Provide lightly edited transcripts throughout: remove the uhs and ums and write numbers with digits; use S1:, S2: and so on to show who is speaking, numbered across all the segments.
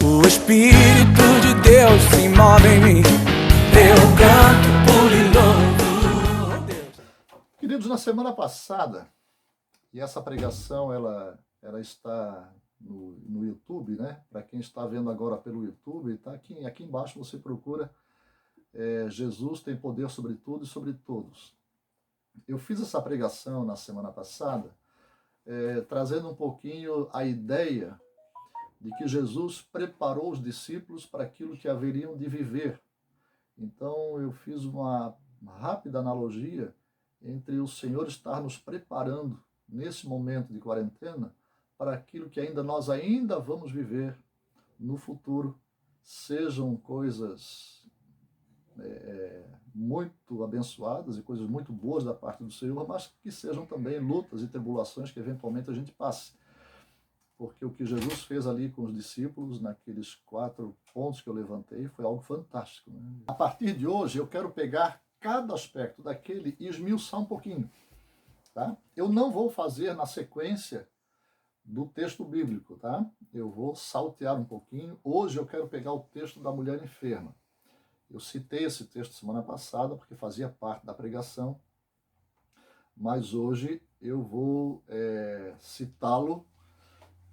S1: O Espírito de Deus se move em mim. Eu canto por e louvo Deus.
S2: Queridos, na semana passada, e essa pregação ela está no YouTube, né? Para quem está vendo agora pelo YouTube, tá aqui embaixo você procura Jesus tem poder sobre tudo e sobre todos. Eu fiz essa pregação na semana passada, trazendo um pouquinho a ideia de que Jesus preparou os discípulos para aquilo que haveriam de viver. Então eu fiz uma rápida analogia entre o Senhor estar nos preparando nesse momento de quarentena para aquilo que nós ainda vamos viver no futuro, sejam coisas muito abençoadas e coisas muito boas da parte do Senhor, mas que sejam também lutas e tribulações que eventualmente a gente passe. Porque o que Jesus fez ali com os discípulos, naqueles 4 pontos que eu levantei, foi algo fantástico, né? A partir de hoje, eu quero pegar cada aspecto daquele e esmiuçar um pouquinho. Tá? Eu não vou fazer na sequência do texto bíblico, tá? Eu vou saltear um pouquinho. Hoje eu quero pegar o texto da mulher enferma. Eu citei esse texto semana passada porque fazia parte da pregação, mas hoje eu vou citá-lo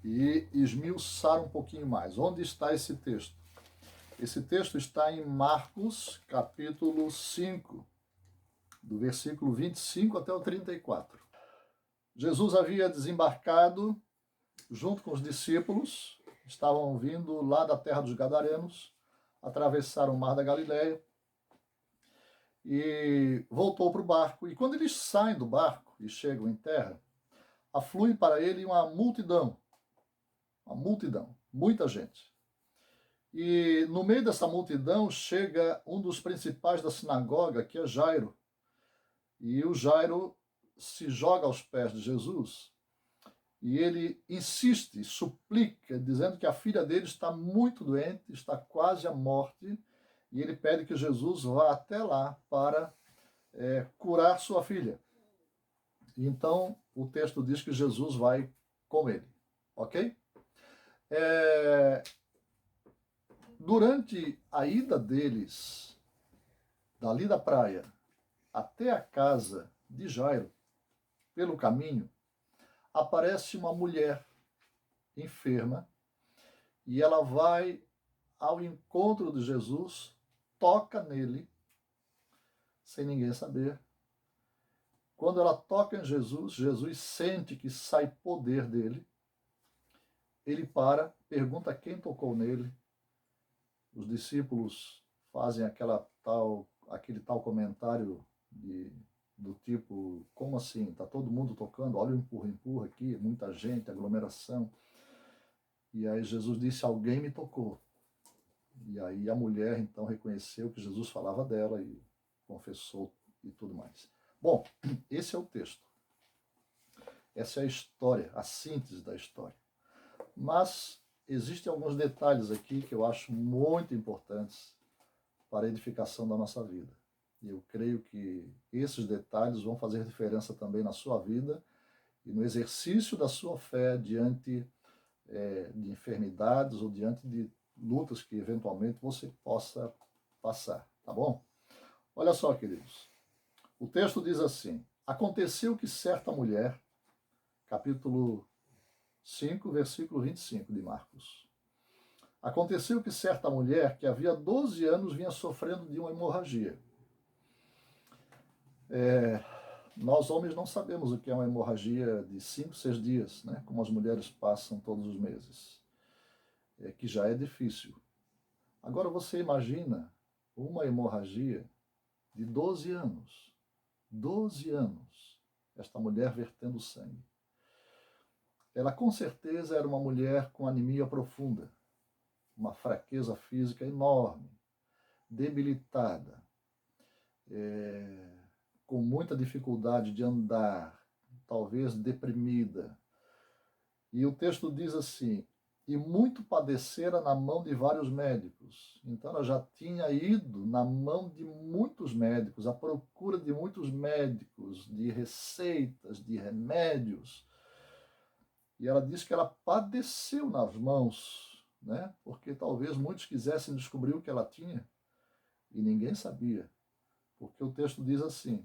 S2: e esmiuçar um pouquinho mais. Onde está esse texto? Esse texto está em Marcos, capítulo 5, do versículo 25 até o 34. Jesus havia desembarcado junto com os discípulos, estavam vindo lá da terra dos Gadarenos, atravessaram o mar da Galileia e voltou para o barco. E quando eles saem do barco e chegam em terra, aflui para ele uma multidão, muita gente. E no meio dessa multidão chega um dos principais da sinagoga, que é Jairo. E o Jairo se joga aos pés de Jesus e ele insiste, suplica, dizendo que a filha dele está muito doente, está quase à morte, e ele pede que Jesus vá até lá para curar sua filha. E então o texto diz que Jesus vai com ele, ok? Durante a ida deles, dali da praia até a casa de Jairo, pelo caminho, aparece uma mulher enferma e ela vai ao encontro de Jesus, toca nele, sem ninguém saber. Quando ela toca em Jesus, Jesus sente que sai poder dele. Ele pergunta quem tocou nele. Os discípulos fazem aquele tal comentário do tipo, como assim? Está todo mundo tocando? Olha o empurra aqui, muita gente, aglomeração. E aí Jesus disse, alguém me tocou. E aí a mulher então reconheceu que Jesus falava dela e confessou e tudo mais. Bom, esse é o texto. Essa é a história, a síntese da história. Mas existem alguns detalhes aqui que eu acho muito importantes para a edificação da nossa vida. E eu creio que esses detalhes vão fazer diferença também na sua vida e no exercício da sua fé diante de enfermidades ou diante de lutas que eventualmente você possa passar, tá bom? Olha só, queridos. O texto diz assim: aconteceu que certa mulher, capítulo 5, versículo 25 de Marcos. Aconteceu que certa mulher que havia 12 anos vinha sofrendo de uma hemorragia. Nós homens não sabemos o que é uma hemorragia de 5, 6 dias, né? Como as mulheres passam todos os meses. Que já é difícil. Agora você imagina uma hemorragia de 12 anos. 12 anos. Esta mulher vertendo sangue. Ela com certeza era uma mulher com anemia profunda, uma fraqueza física enorme, debilitada, com muita dificuldade de andar, talvez deprimida. E o texto diz assim: e muito padecera na mão de vários médicos. Então ela já tinha ido na mão de muitos médicos, à procura de muitos médicos, de receitas, de remédios. E ela disse que ela padeceu nas mãos, né? Porque talvez muitos quisessem descobrir o que ela tinha e ninguém sabia. Porque o texto diz assim: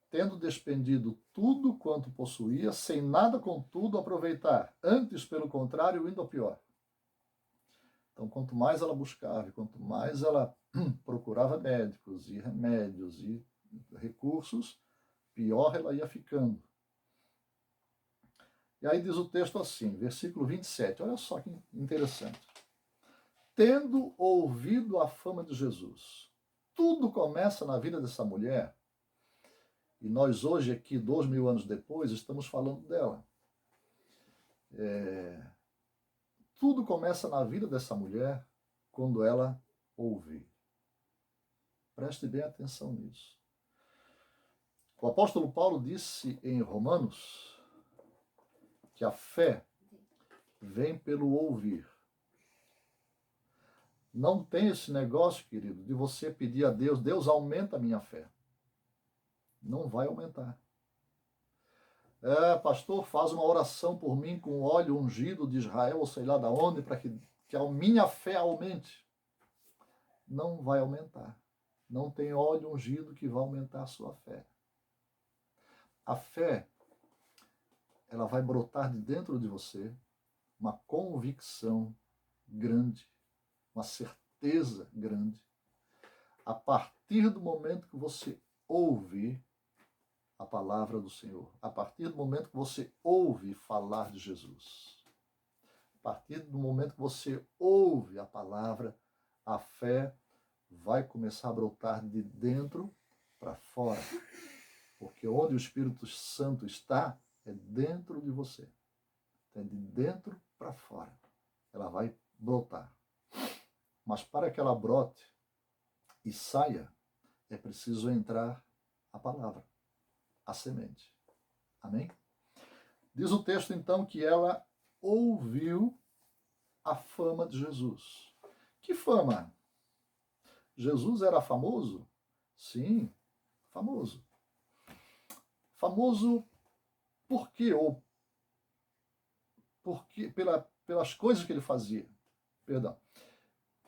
S2: tendo despendido tudo quanto possuía, sem nada contudo aproveitar, antes, pelo contrário, indo ao pior. Então, quanto mais ela buscava, quanto mais ela procurava médicos e remédios e recursos, pior ela ia ficando. E aí diz o texto assim, versículo 27, olha só que interessante. Tendo ouvido a fama de Jesus, tudo começa na vida dessa mulher. E nós hoje aqui, 2000 anos depois, estamos falando dela. Tudo começa na vida dessa mulher quando ela ouve. Preste bem atenção nisso. O apóstolo Paulo disse em Romanos que a fé vem pelo ouvir. Não tem esse negócio, querido, de você pedir a Deus, Deus aumenta a minha fé. Não vai aumentar. Pastor, faz uma oração por mim com óleo ungido de Israel, ou sei lá da onde, para que a minha fé aumente. Não vai aumentar. Não tem óleo ungido que vai aumentar a sua fé. A fé, ela vai brotar de dentro de você uma convicção grande, uma certeza grande, a partir do momento que você ouve a palavra do Senhor, a partir do momento que você ouve falar de Jesus, a partir do momento que você ouve a palavra, a fé vai começar a brotar de dentro para fora. Porque onde o Espírito Santo está, é dentro de você. É de dentro para fora. Ela vai brotar. Mas para que ela brote e saia, é preciso entrar a palavra, a semente. Amém? Diz o texto, então, que ela ouviu a fama de Jesus. Que fama? Jesus era famoso? Sim, famoso. Famoso por quê? Ou porque, pelas coisas que ele fazia. Perdão.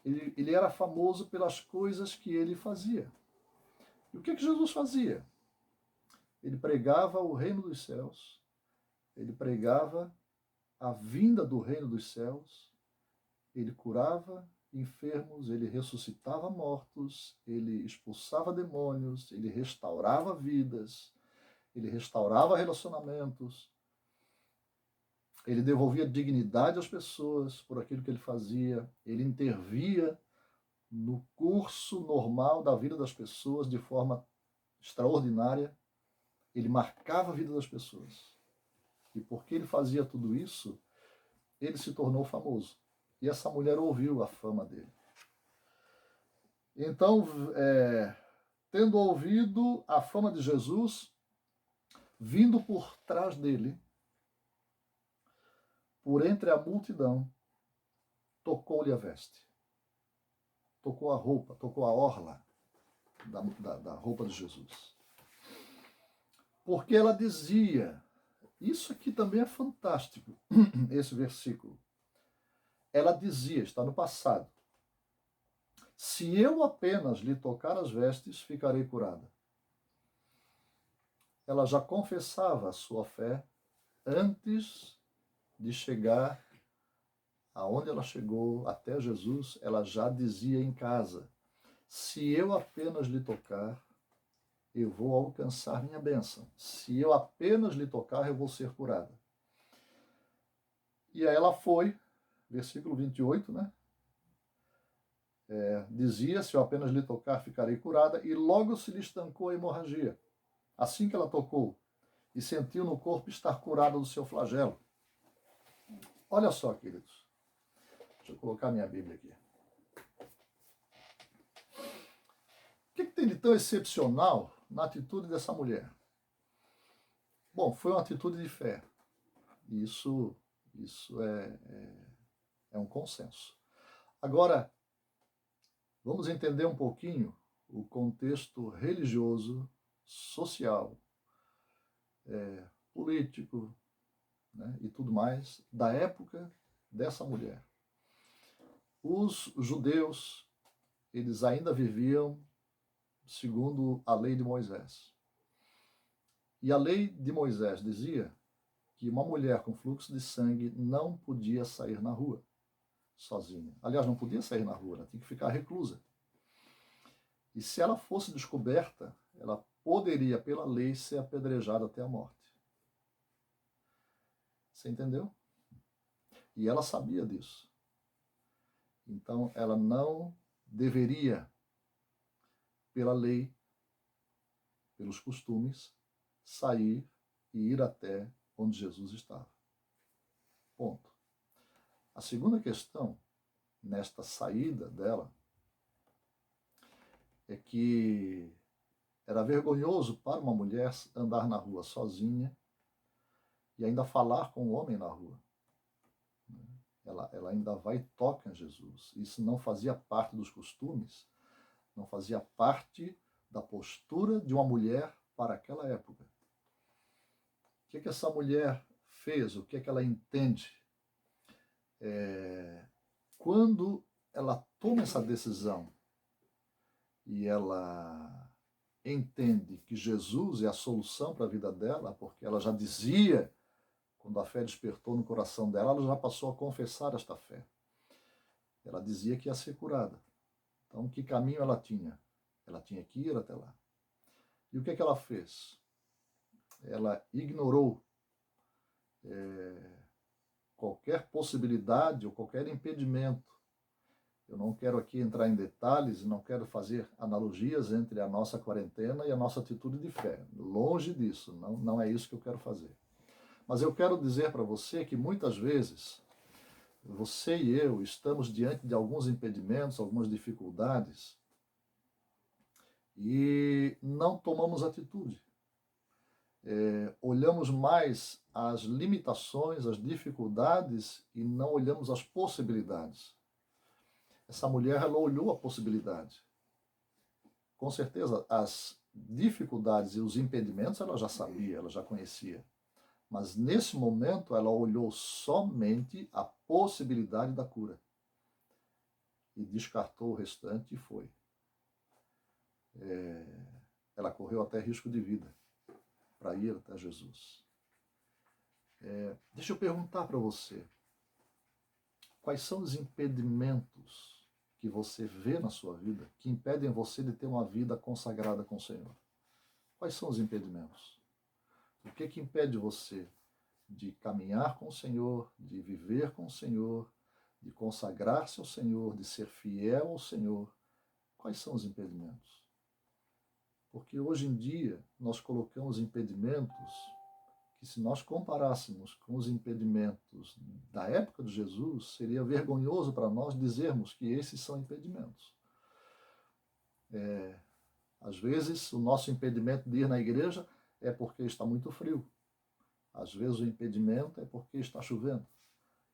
S2: Ele era famoso pelas coisas que ele fazia. E o que Jesus fazia? Ele pregava o reino dos céus, ele pregava a vinda do reino dos céus, ele curava enfermos, ele ressuscitava mortos, ele expulsava demônios, ele restaurava vidas, ele restaurava relacionamentos, ele devolvia dignidade às pessoas por aquilo que ele fazia, ele intervia no curso normal da vida das pessoas de forma extraordinária, ele marcava a vida das pessoas. E porque ele fazia tudo isso, ele se tornou famoso. E essa mulher ouviu a fama dele. Então, tendo ouvido a fama de Jesus, vindo por trás dele, por entre a multidão, tocou-lhe a veste. Tocou a roupa, tocou a orla da roupa de Jesus. Porque ela dizia, isso aqui também é fantástico, esse versículo. Ela dizia, está no passado, se eu apenas lhe tocar as vestes, ficarei curada. Ela já confessava a sua fé antes de chegar aonde ela chegou, até Jesus, ela já dizia em casa, se eu apenas lhe tocar, eu vou alcançar minha bênção. Se eu apenas lhe tocar, eu vou ser curada. E aí ela foi, versículo 28, né? Dizia, se eu apenas lhe tocar, ficarei curada, e logo se lhe estancou a hemorragia. Assim que ela tocou, e sentiu no corpo estar curada do seu flagelo. Olha só, queridos. Deixa eu colocar minha Bíblia aqui. O que tem de tão excepcional na atitude dessa mulher? Bom, foi uma atitude de fé. Isso É um consenso. Agora, vamos entender um pouquinho o contexto religioso, social, político, né, e tudo mais da época dessa mulher. Os judeus, eles ainda viviam segundo a lei de Moisés. E a lei de Moisés dizia que uma mulher com fluxo de sangue não podia sair na rua sozinha. Aliás, não podia sair na rua, ela tinha que ficar reclusa. E se ela fosse descoberta, ela poderia, pela lei, ser apedrejada até a morte. Você entendeu? E ela sabia disso. Então, ela não deveria, pela lei, pelos costumes, sair e ir até onde Jesus estava. Ponto. A segunda questão, nesta saída dela, é que era vergonhoso para uma mulher andar na rua sozinha e ainda falar com um homem na rua. Ela ainda vai e toca em Jesus. Isso não fazia parte dos costumes, não fazia parte da postura de uma mulher para aquela época. O que essa mulher fez? O que ela entende? Quando ela toma essa decisão e ela entende que Jesus é a solução para a vida dela, porque ela já dizia, quando a fé despertou no coração dela, ela já passou a confessar esta fé. Ela dizia que ia ser curada. Então, que caminho ela tinha? Ela tinha que ir até lá. E o que ela fez? Ela ignorou qualquer possibilidade ou qualquer impedimento. Eu não quero aqui entrar em detalhes, não quero fazer analogias entre a nossa quarentena e a nossa atitude de fé. Longe disso, não é isso que eu quero fazer. Mas eu quero dizer para você que muitas vezes você e eu estamos diante de alguns impedimentos, algumas dificuldades e não tomamos atitude. Olhamos mais as limitações, as dificuldades e não olhamos as possibilidades. Essa mulher, ela olhou a possibilidade. Com certeza, as dificuldades e os impedimentos ela já sabia, ela já conhecia. Mas nesse momento ela olhou somente a possibilidade da cura. E descartou o restante e foi. Ela correu até risco de vida para ir até Jesus. Deixa eu perguntar para você. Quais são os impedimentos que você vê na sua vida que impedem você de ter uma vida consagrada com o Senhor? Quais são os impedimentos? O que impede você de caminhar com o Senhor, de viver com o Senhor, de consagrar-se ao Senhor, de ser fiel ao Senhor? Quais são os impedimentos? Porque hoje em dia nós colocamos impedimentos que, se nós comparássemos com os impedimentos da época de Jesus, seria vergonhoso para nós dizermos que esses são impedimentos. Às vezes, o nosso impedimento de ir na igreja é porque está muito frio. Às vezes, o impedimento é porque está chovendo.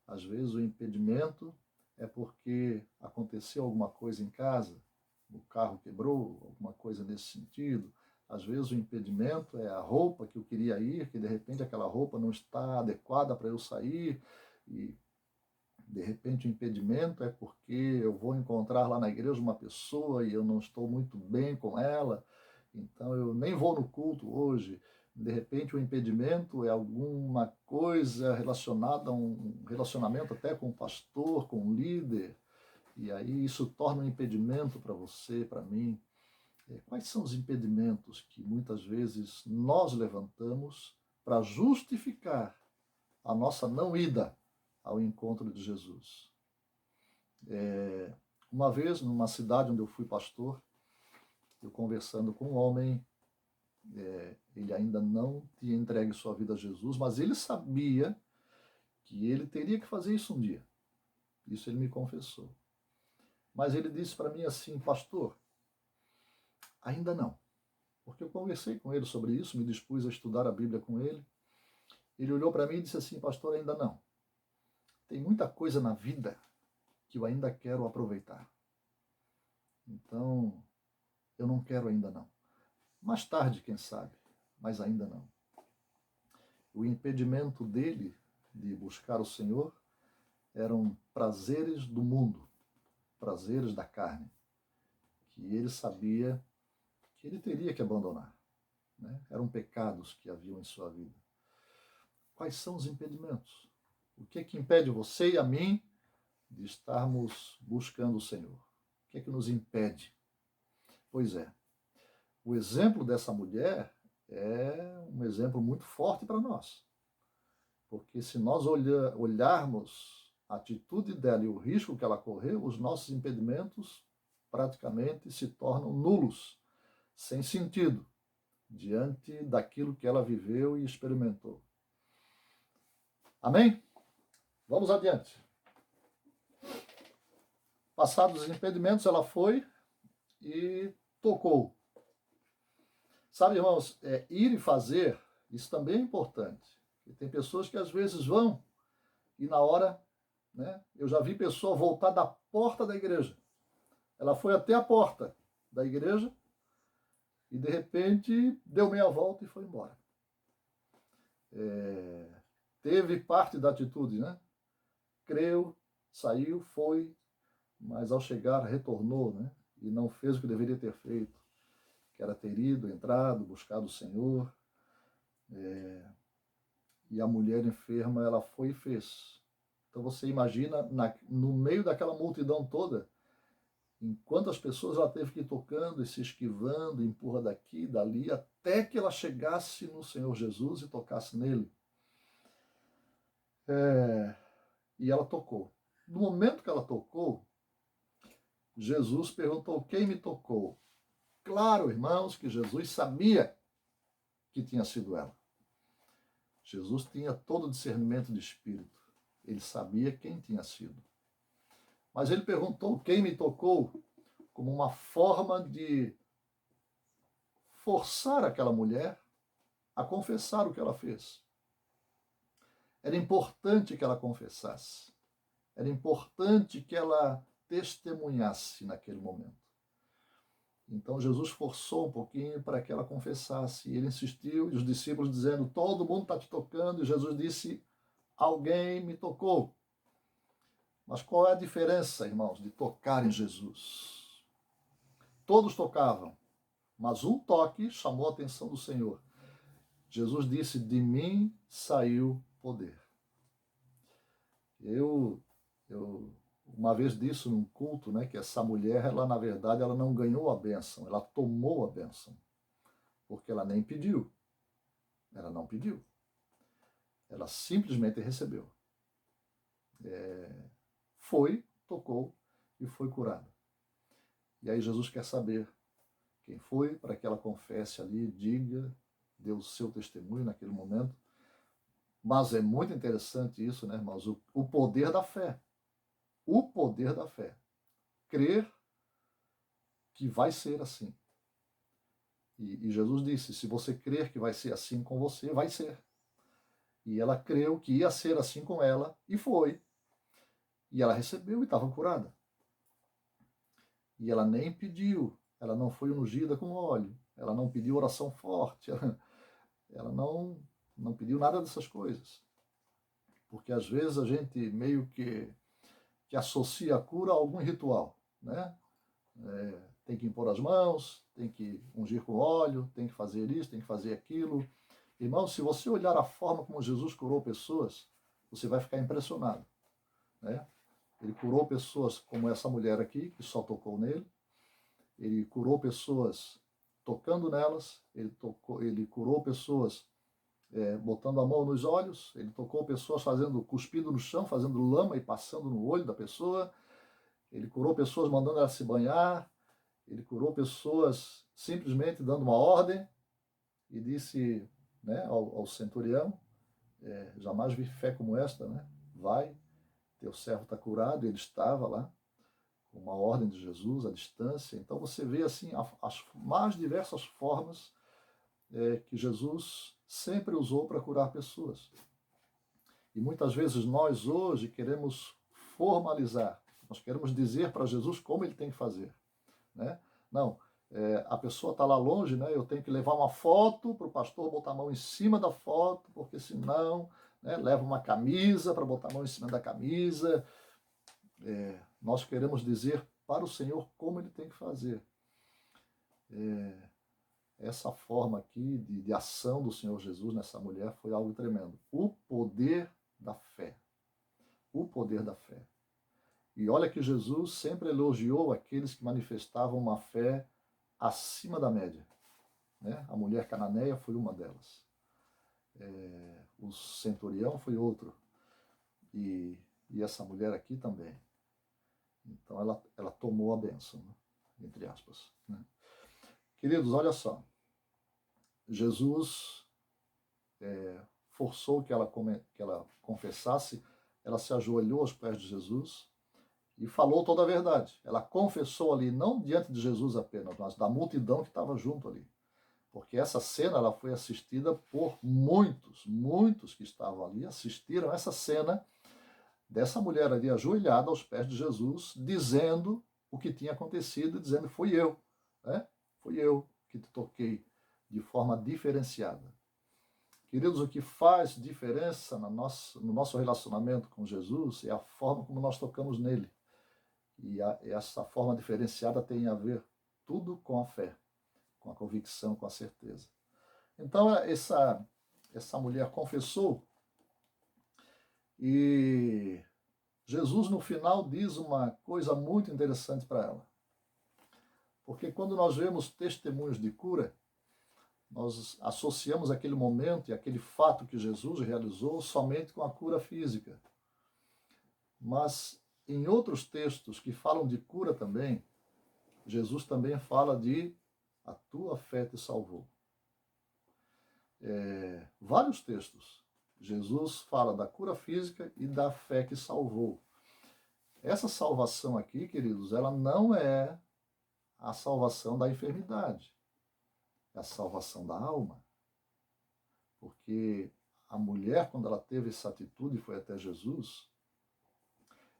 S2: Às vezes, o impedimento é porque aconteceu alguma coisa em casa, o carro quebrou, alguma coisa nesse sentido. Às vezes o impedimento é a roupa que eu queria ir, que de repente aquela roupa não está adequada para eu sair, e de repente o impedimento é porque eu vou encontrar lá na igreja uma pessoa e eu não estou muito bem com ela, então eu nem vou no culto hoje. De repente o impedimento é alguma coisa relacionada a um relacionamento até com o pastor, com o líder, e aí isso torna um impedimento para você, para mim. Quais são os impedimentos que muitas vezes nós levantamos para justificar a nossa não ida ao encontro de Jesus? Uma vez, numa cidade onde eu fui pastor, eu conversando com um homem, ele ainda não tinha entregue sua vida a Jesus, mas ele sabia que ele teria que fazer isso um dia. Isso ele me confessou. Mas ele disse para mim assim: pastor, ainda não. Porque eu conversei com ele sobre isso, me dispus a estudar a Bíblia com ele. Ele olhou para mim e disse assim: pastor, ainda não. Tem muita coisa na vida que eu ainda quero aproveitar. Então, eu não quero ainda não. Mais tarde, quem sabe, mas ainda não. O impedimento dele de buscar o Senhor eram prazeres do mundo, prazeres da carne, que ele sabia que ele teria que abandonar, né? Eram pecados que haviam em sua vida. Quais são os impedimentos? O que é que impede você e a mim de estarmos buscando o Senhor? O que é que nos impede? Pois é, o exemplo dessa mulher é um exemplo muito forte para nós. Porque se nós olharmos a atitude dela e o risco que ela correu, os nossos impedimentos praticamente se tornam nulos, sem sentido, diante daquilo que ela viveu e experimentou. Amém? Vamos adiante. Passados os impedimentos, ela foi e tocou. Sabe, irmãos, ir e fazer, isso também é importante. E tem pessoas que às vezes vão e na hora, né, eu já vi pessoa voltar da porta da igreja. Ela foi até a porta da igreja e de repente deu meia volta e foi embora. Teve parte da atitude, né? Creu, saiu, foi, mas ao chegar retornou, né? E não fez o que deveria ter feito, que era ter ido, entrado, buscado o Senhor. E a mulher enferma, ela foi e fez. Então você imagina, no meio daquela multidão toda, enquanto as pessoas ela teve que ir tocando e se esquivando, empurra daqui, dali, até que ela chegasse no Senhor Jesus e tocasse nele. E ela tocou. No momento que ela tocou, Jesus perguntou: quem me tocou? Claro, irmãos, que Jesus sabia que tinha sido ela. Jesus tinha todo o discernimento de espírito. Ele sabia quem tinha sido. Mas ele perguntou quem me tocou como uma forma de forçar aquela mulher a confessar o que ela fez. Era importante que ela confessasse. Era importante que ela testemunhasse naquele momento. Então Jesus forçou um pouquinho para que ela confessasse. E ele insistiu, e os discípulos dizendo: todo mundo está te tocando. E Jesus disse: alguém me tocou. Mas qual é a diferença, irmãos, de tocar em Jesus? Todos tocavam, mas um toque chamou a atenção do Senhor. Jesus disse: de mim saiu poder. Eu uma vez disse num culto, né, que essa mulher, ela na verdade, ela não ganhou a bênção, ela tomou a bênção, porque ela nem pediu. Ela não pediu. Ela simplesmente recebeu. Foi, tocou e foi curada. E aí Jesus quer saber quem foi, para que ela confesse ali, diga, dê o seu testemunho naquele momento. Mas é muito interessante isso, né, irmãos? O poder da fé. O poder da fé. Crer que vai ser assim. E Jesus disse: se você crer que vai ser assim com você, vai ser. E ela creu que ia ser assim com ela, e foi. E ela recebeu e estava curada. E ela nem pediu, ela não foi ungida com óleo, ela não pediu oração forte, ela não pediu nada dessas coisas. Porque às vezes a gente meio que associa a cura a algum ritual, né? Tem que impor as mãos, tem que ungir com óleo, tem que fazer isso, tem que fazer aquilo. Irmão, se você olhar a forma como Jesus curou pessoas, você vai ficar impressionado, né? Ele curou pessoas como essa mulher aqui, que só tocou nele. Ele curou pessoas tocando nelas. Ele curou pessoas botando a mão nos olhos. Ele tocou pessoas cuspindo no chão, fazendo lama e passando no olho da pessoa. Ele curou pessoas mandando ela se banhar. Ele curou pessoas simplesmente dando uma ordem e disse, né, ao centurião: jamais vi fé como esta, né? Vai, teu servo está curado. Ele estava lá, com uma ordem de Jesus, à distância. Então você vê assim as mais diversas formas que Jesus sempre usou para curar pessoas. E muitas vezes nós hoje queremos formalizar, Nós queremos dizer para Jesus como ele tem que fazer, né? Não, a pessoa está lá longe, né? Eu tenho que levar uma foto para o pastor botar a mão em cima da foto, porque senão, né, leva uma camisa para botar a mão em cima da camisa. Nós queremos dizer para o Senhor como ele tem que fazer. Essa forma aqui de ação do Senhor Jesus nessa mulher foi algo tremendo. O poder da fé. O poder da fé. E olha que Jesus sempre elogiou aqueles que manifestavam uma fé acima da média, né? A mulher cananeia foi uma delas. O centurião foi outro. E essa mulher aqui também. Então ela tomou a bênção, né? Entre aspas, né? Queridos, olha só. Jesus forçou que ela confessasse, ela se ajoelhou aos pés de Jesus e falou toda a verdade. Ela confessou ali, não diante de Jesus apenas, mas da multidão que estava junto ali. Porque essa cena ela foi assistida por muitos que estavam ali, assistiram essa cena dessa mulher ali ajoelhada aos pés de Jesus, dizendo o que tinha acontecido, dizendo, fui eu, né? Fui eu que te toquei de forma diferenciada. Queridos, o que faz diferença no nosso relacionamento com Jesus é a forma como nós tocamos nele. E essa forma diferenciada tem a ver tudo com a fé, com a convicção, com a certeza. Então, essa mulher confessou e Jesus, no final, diz uma coisa muito interessante para ela. Porque quando nós vemos testemunhos de cura, nós associamos aquele momento e aquele fato que Jesus realizou somente com a cura física. Mas em outros textos que falam de cura também, Jesus também fala de a tua fé te salvou. Vários textos. Jesus fala da cura física e da fé que salvou. Essa salvação aqui, queridos, ela não é a salvação da enfermidade. É a salvação da alma. Porque a mulher, quando ela teve essa atitude e foi até Jesus,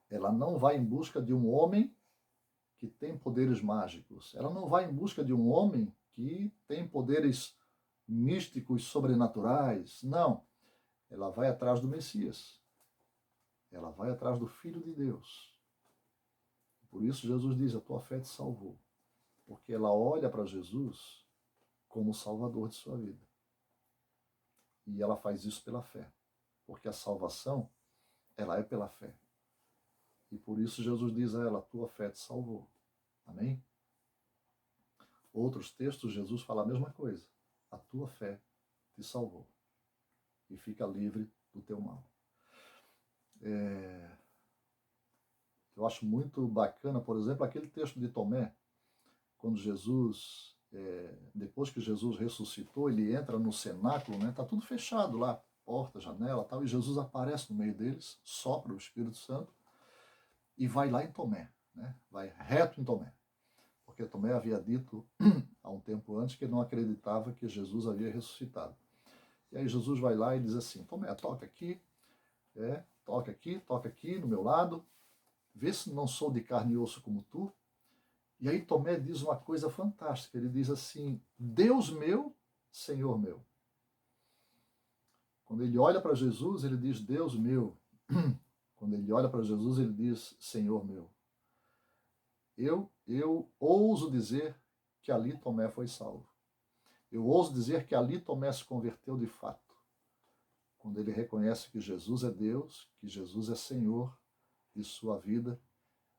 S2: ela não vai em busca de um homem que tem poderes mágicos. Ela não vai em busca de um homem que tem poderes místicos, sobrenaturais. Não. Ela vai atrás do Messias. Ela vai atrás do Filho de Deus. Por isso Jesus diz, a tua fé te salvou. Porque ela olha para Jesus como o Salvador de sua vida. E ela faz isso pela fé. Porque a salvação, ela é pela fé. E por isso Jesus diz a ela, a tua fé te salvou. Amém? Outros textos, Jesus fala a mesma coisa. A tua fé te salvou. E fica livre do teu mal. Eu acho muito bacana, por exemplo, aquele texto de Tomé, quando Jesus, depois que Jesus ressuscitou, ele entra no cenáculo, né? Tá tudo fechado lá, porta, janela, tal, e Jesus aparece no meio deles, sopra o Espírito Santo e vai lá em Tomé, né? Vai reto em Tomé, porque Tomé havia dito há um tempo antes que ele não acreditava que Jesus havia ressuscitado. E aí Jesus vai lá e diz assim, Tomé, toca aqui no meu lado, vê se não sou de carne e osso como tu. E aí Tomé diz uma coisa fantástica, ele diz assim, Deus meu, Senhor meu. Quando ele olha para Jesus, ele diz, Deus meu. Quando ele olha para Jesus, ele diz, Senhor meu. Eu ouso dizer que ali Tomé foi salvo. Eu ouso dizer que ali Tomé se converteu de fato. Quando ele reconhece que Jesus é Deus, que Jesus é Senhor de sua vida,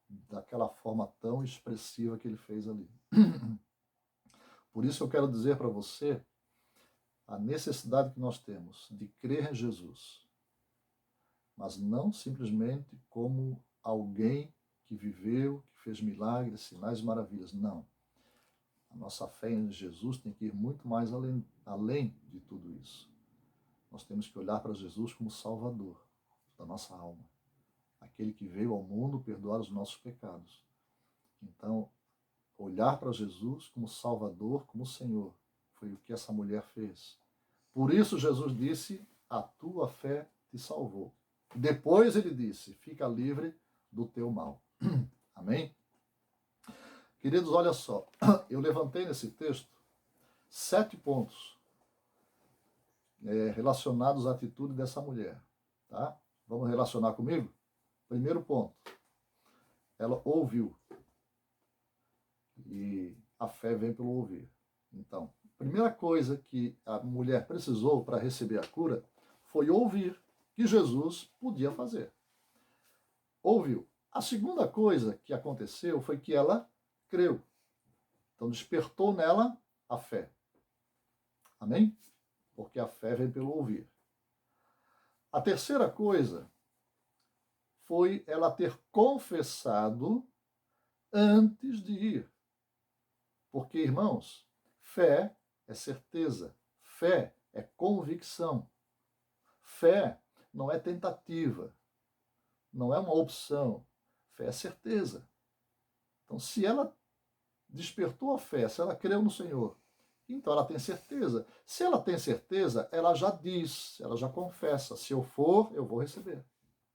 S2: daquela forma tão expressiva que ele fez ali. Por isso eu quero dizer para você a necessidade que nós temos de crer em Jesus, mas não simplesmente como alguém que viveu, que fez milagres, sinais e maravilhas. Não. A nossa fé em Jesus tem que ir muito mais além de tudo isso. Nós temos que olhar para Jesus como Salvador da nossa alma. Aquele que veio ao mundo perdoar os nossos pecados. Então, olhar para Jesus como Salvador, como Senhor, foi o que essa mulher fez. Por isso Jesus disse, a tua fé te salvou. Depois ele disse, fica livre do teu mal. Amém? Queridos, olha só, eu levantei nesse texto 7 pontos relacionados à atitude dessa mulher, tá? Vamos relacionar comigo? Primeiro ponto, ela ouviu. E a fé vem pelo ouvir. Então, a primeira coisa que a mulher precisou para receber a cura foi ouvir que Jesus podia fazer. Ouviu. A segunda coisa que aconteceu foi que ela creu. Então, despertou nela a fé. Amém? Porque a fé vem pelo ouvir. A terceira coisa foi ela ter confessado antes de ir. Porque, irmãos, fé é certeza, fé é convicção, fé não é tentativa, não é uma opção, fé é certeza. Então, se ela despertou a fé, se ela creu no Senhor, então ela tem certeza. Se ela tem certeza, ela já diz, ela já confessa, se eu for, eu vou receber.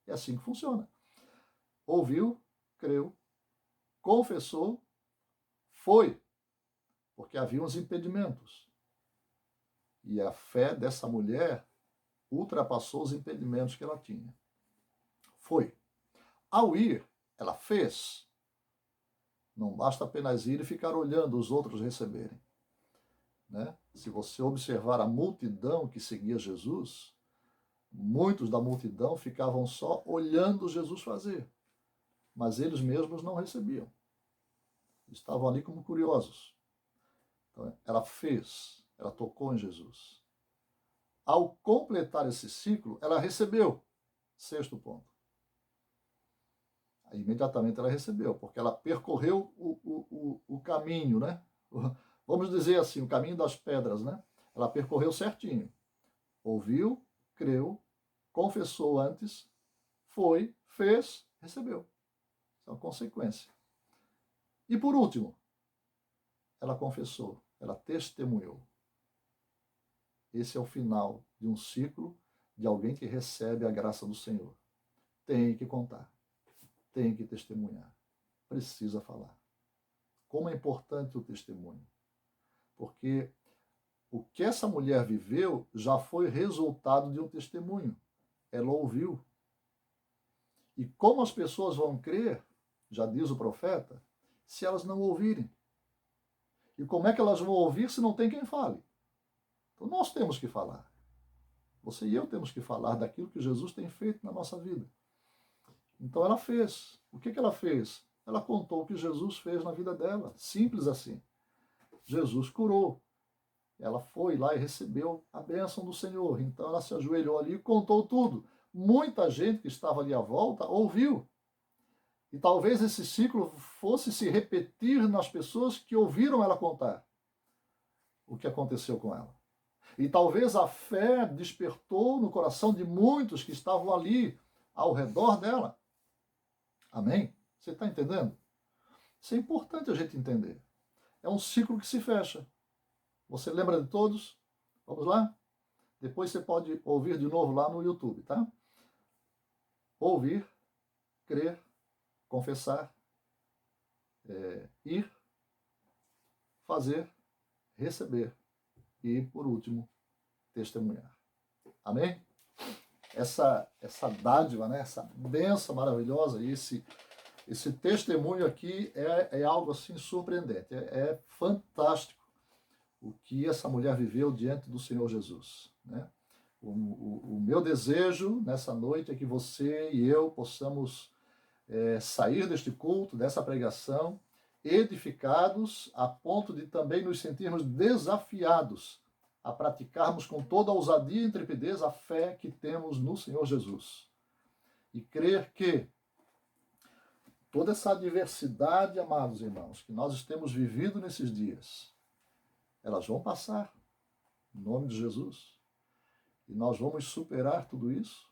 S2: É assim que funciona. Ouviu, creu, confessou, foi. Porque havia uns impedimentos. E a fé dessa mulher ultrapassou os impedimentos que ela tinha. Foi. Ao ir, ela fez. Não basta apenas ir e ficar olhando os outros receberem. Né? Se você observar a multidão que seguia Jesus, muitos da multidão ficavam só olhando Jesus fazer. Mas eles mesmos não recebiam. Estavam ali como curiosos. Então, ela fez, ela tocou em Jesus. Ao completar esse ciclo, ela recebeu. Sexto ponto. Aí, imediatamente ela recebeu, porque ela percorreu o caminho, né? Vamos dizer assim, o caminho das pedras, né? Ela percorreu certinho. Ouviu, creu, confessou antes, foi, fez, recebeu. Isso é uma consequência. E por último, ela confessou, ela testemunhou. Esse é o final de um ciclo de alguém que recebe a graça do Senhor. Tem que contar, tem que testemunhar, precisa falar. Como é importante o testemunho, porque o que essa mulher viveu já foi resultado de um testemunho. Ela ouviu. E como as pessoas vão crer, já diz o profeta, se elas não ouvirem? E como é que elas vão ouvir se não tem quem fale? Então nós temos que falar. Você e eu temos que falar daquilo que Jesus tem feito na nossa vida. Então ela fez. O que ela fez? Ela contou o que Jesus fez na vida dela. Simples assim. Jesus curou. Ela foi lá e recebeu a bênção do Senhor. Então ela se ajoelhou ali e contou tudo. Muita gente que estava ali à volta ouviu. E talvez esse ciclo fosse se repetir nas pessoas que ouviram ela contar o que aconteceu com ela. E talvez a fé despertou no coração de muitos que estavam ali ao redor dela. Amém? Você está entendendo? Isso é importante a gente entender. É um ciclo que se fecha. Você lembra de todos? Vamos lá? Depois você pode ouvir de novo lá no YouTube, tá? Ouvir, crer, confessar, ir, fazer, receber e, por último, testemunhar. Amém? Essa dádiva, né? Essa bênção maravilhosa, esse testemunho aqui é algo assim surpreendente, é fantástico o que essa mulher viveu diante do Senhor Jesus. Né? O meu desejo nessa noite é que você e eu possamos sair deste culto, dessa pregação, edificados a ponto de também nos sentirmos desafiados a praticarmos com toda a ousadia e intrepidez a fé que temos no Senhor Jesus. E crer que toda essa adversidade, amados irmãos, que nós temos vivido nesses dias, elas vão passar, em nome de Jesus. E nós vamos superar tudo isso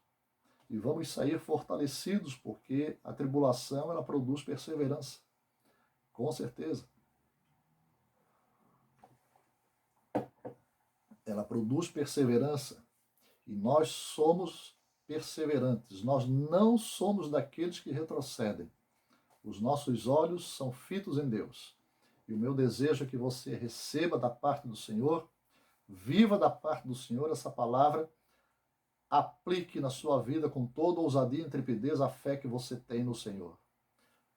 S2: e vamos sair fortalecidos, porque a tribulação, ela produz perseverança. Com certeza. Ela produz perseverança. E nós somos perseverantes. Nós não somos daqueles que retrocedem. Os nossos olhos são fitos em Deus. E o meu desejo é que você receba da parte do Senhor, viva da parte do Senhor essa palavra, aplique na sua vida com toda ousadia e intrepidez a fé que você tem no Senhor.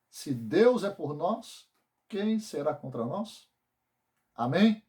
S2: Se Deus é por nós, quem será contra nós? Amém?